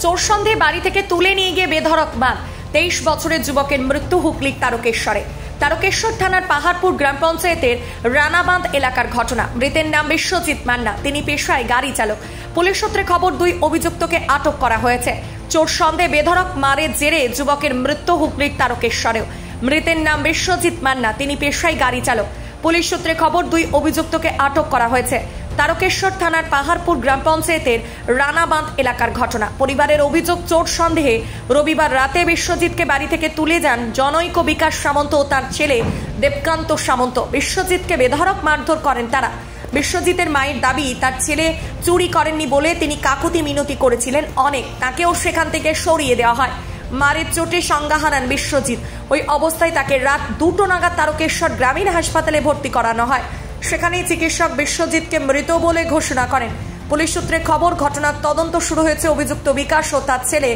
চোর সন্দেহে বাড়ি থেকে তুলে নিয়ে গিয়ে বেধড়ক মার। 23 বছরের যুবকের মৃত্যু হুগলির তারকেশ্বরে। তারকেশ্বর থানার পাহাড়পুর গ্রাম পঞ্চায়েতের রানাবাঁধ এলাকার ঘটনা। মৃতের নাম বিশ্বজিৎ মান্না, তিনি পেশায় গাড়ি চালক। পুলিশ সূত্রে খবর 2 অভিযুক্তকে আটক করা হয়েছে। চোর সন্দেহে বেধড়ক মারের জেরে যুবকের মৃত্যু হুগলির তারকেশ্বরেও। মৃতের নাম বিশ্বজিৎ মান্না, তিনি পেশায় গাড়ি চালক। পুলিশ সূত্রে খবর 2 অভিযুক্তকে আটক করা হয়েছে। তারকেশ্বর থানার পাহাড়পুর গ্রাম পঞ্চায়েতের রানাবাঁধ এলাকার ঘটনা। পরিবারের অভিযোগ, চোর সন্দেহে রবিবার রাতে বিশ্বজিৎকে বাড়ি থেকে তুলে যান জনৈক বিকাশ সামন্ত ও তার ছেলে দেবকান্ত সামন্ত। বিশ্বজিৎকে বেধড়ক মারধর করেন তারা। বিশ্বজিতের মায়ের দাবি, তার ছেলে চুরি করেননি বলে তিনি কাকুতি মিনতি করেছিলেন অনেক, তাকেও সেখান থেকে সরিয়ে দেওয়া হয়। মারের চোটে সংজ্ঞা হারান বিশ্বজিৎ। ওই অবস্থায় তাকে রাত 2টো নাগাদ তারকেশ্বর গ্রামীণ হাসপাতালে ভর্তি করানো হয়। সেখানেই চিকিৎসক বিশ্বজিৎকে মৃত বলে ঘোষণা করেন। পুলিশ সূত্রে খবর, ঘটনার তদন্ত শুরু হয়েছে। অভিযুক্ত বিকাশ ও তার ছেলে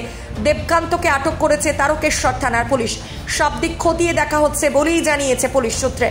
দেবকান্তকে আটক করেছে তারকেশ্বর থানার পুলিশ। সব দিক খতিয়ে দেখা হচ্ছে বলেই জানিয়েছে পুলিশ সূত্রে।